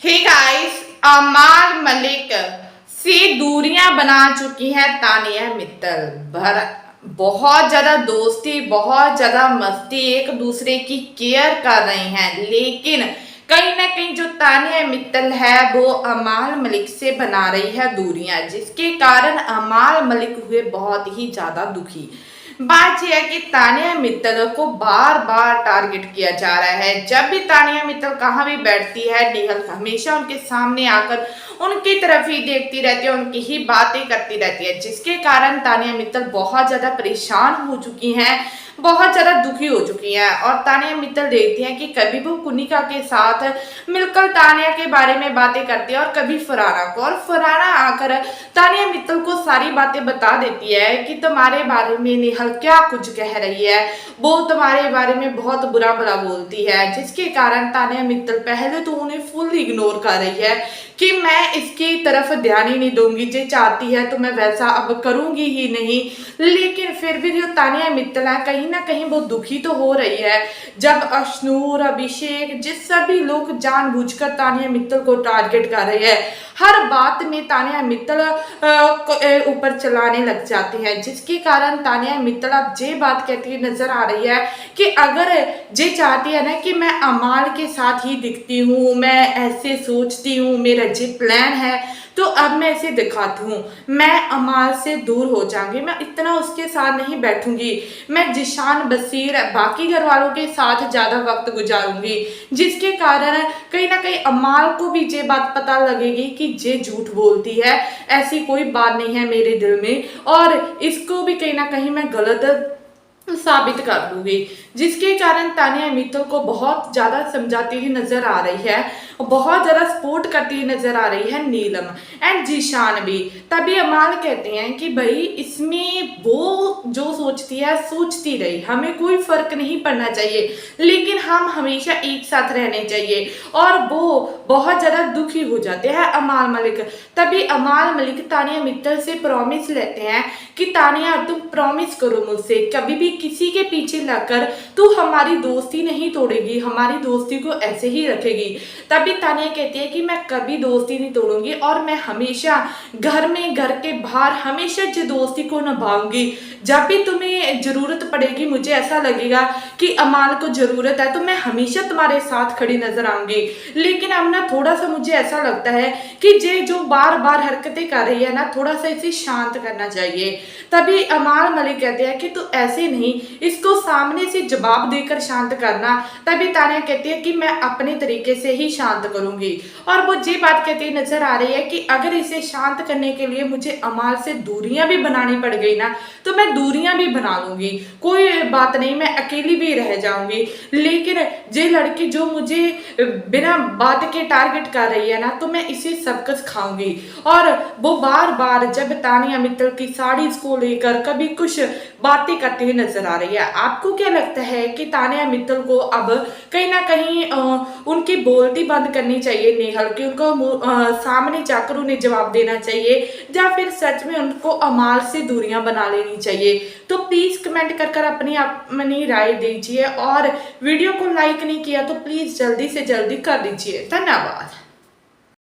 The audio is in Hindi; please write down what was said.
हे गाइस, अमाल मलिक से दूरियां बना चुकी है तानिया मित्तल। भर बहुत ज्यादा दोस्ती, बहुत ज्यादा मस्ती, एक दूसरे की केयर कर रही हैं, लेकिन कहीं ना कहीं जो तानिया मित्तल है वो अमाल मलिक से बना रही है दूरियां, जिसके कारण अमाल मलिक हुए बहुत ही ज्यादा दुखी। बात यह है कि तानिया मित्तल को बार बार टारगेट किया जा रहा है। जब भी तानिया मित्तल कहाँ भी बैठती है, नेहल हमेशा उनके सामने आकर उनकी तरफ ही देखती रहती है, उनकी ही बातें करती रहती है, जिसके कारण तानिया मित्तल बहुत ज्यादा परेशान हो चुकी हैं, बहुत ज्यादा दुखी हो चुकी हैं। और तानिया मित्तल देखती हैं कि कभी वो कुनिका के साथ मिलकर तानिया के बारे में बातें करती है और कभी फरहाना को, और फरहाना आकर तानिया मित्तल को सारी बातें बता देती है कि तुम्हारे बारे में नेहल क्या कुछ कह रही है, वो तुम्हारे बारे में बहुत बुरा भला बोलती है, जिसके कारण तानिया मित्तल पहले तो उन्हें फुल इग्नोर कर रही है कि मैं इसकी तरफ ध्यान ही नहीं दूंगी, जो चाहती है तो मैं वैसा अब करूंगी ही नहीं। लेकिन फिर भी जो तानिया मित्तल है कहीं ना कहीं वो दुखी तो हो रही है, जब अशनूर, अभिषेक, जिस सभी लोग जानबूझकर तानिया मित्तल को टारगेट कर रहे हैं, हर बात में तानिया मित्तल ऊपर चलाने लग जाते हैं, जिसके कारण तानिया मित्तल अब ये बात कहती नजर आ रही है कि अगर ये चाहती है ना कि मैं अमाल के साथ ही दिखती हूँ, मैं ऐसे सोचती हूँ, मेरा ये प्लान है, तो अब मैं इसे दिखाती हूँ, मैं अमाल से दूर हो जाऊंगी, मैं इतना उसके साथ नहीं बैठूंगी, मैं जिशान, बसीर, बाकी घर वालों के साथ ज्यादा वक्त गुजारूंगी, जिसके कारण कहीं ना कहीं अमाल को भी ये बात पता लगेगी कि ये झूठ बोलती है, ऐसी कोई बात नहीं है मेरे दिल में, और इसको भी कहीं ना कहीं मैं गलत साबित कर दूंगी, जिसके कारण तानिया मित्तल को बहुत ज्यादा समझाती हुई नजर आ रही है, बहुत ज्यादा सपोर्ट करती हुई नजर आ रही है नीलम एंड जीशान भी। तभी अमाल कहते हैं कि भाई इसमें वो जो सोचती है सोचती रही, हमें कोई फर्क नहीं पड़ना चाहिए, लेकिन हम हमेशा एक साथ रहने चाहिए। और वो बहुत ज्यादा दुखी हो जाते हैं अमाल मलिक। तभी अमाल मलिक तानिया मित्तल से प्रॉमिस लेते हैं कि तानिया तुम प्रॉमिस करो मुझसे, कभी भी किसी के पीछे लगकर तू हमारी दोस्ती नहीं तोड़ेगी, हमारी दोस्ती को ऐसे ही रखेगी। तभी तानिया कहती है कि मैं कभी दोस्ती नहीं तोड़ूंगी, और मैं हमेशा घर में, घर के बाहर हमेशा जो दोस्ती को निभाऊंगी। जब भी तुम्हें जरूरत पड़ेगी, मुझे ऐसा लगेगा कि अमाल को जरूरत है, तो मैं हमेशा तुम्हारे साथ खड़ी नजर आऊंगी। लेकिन अब ना थोड़ा सा मुझे ऐसा लगता है कि ये जो बार बार हरकतें कर रही है ना, थोड़ा सा इसे शांत करना चाहिए। तभी अमाल मलिक कहते हैं कि तू ऐसे नहीं, इसको सामने से जवाब देकर शांत करना। तभी तानिया कहती है कि मैं अपने तरीके से ही शांत करूंगी, और वो ये बात कहती नजर आ रही है कि अगर इसे शांत करने के लिए मुझे अमाल से दूरियां भी बनानी पड़ गई ना, तो मैं दूरियां भी बना लूंगी, कोई बात नहीं, मैं अकेली भी रह जाऊंगी। लेकिन ये लड़की जो मुझे बिना बात के टारगेट कर रही है ना, तो मैं इसे सबकस खाऊंगी। और वो बार बार जब तानिया मित्तल की साड़ी को लेकर कभी कुछ बातें करती हुई नजर आ रही है। आपको क्या लगता है कि तानिया मित्तल को अब कहीं ना कहीं उनकी बोलती बंद करनी चाहिए नेहल की, उनको सामने जाकर उन्हें जवाब देना चाहिए, या फिर सच में उनको अमाल से दूरियां बना लेनी चाहिए? तो प्लीज कमेंट कर अपनी राय दीजिए, और वीडियो को लाइक नहीं किया तो प्लीज जल्दी से जल्दी कर दीजिए। धन्यवाद।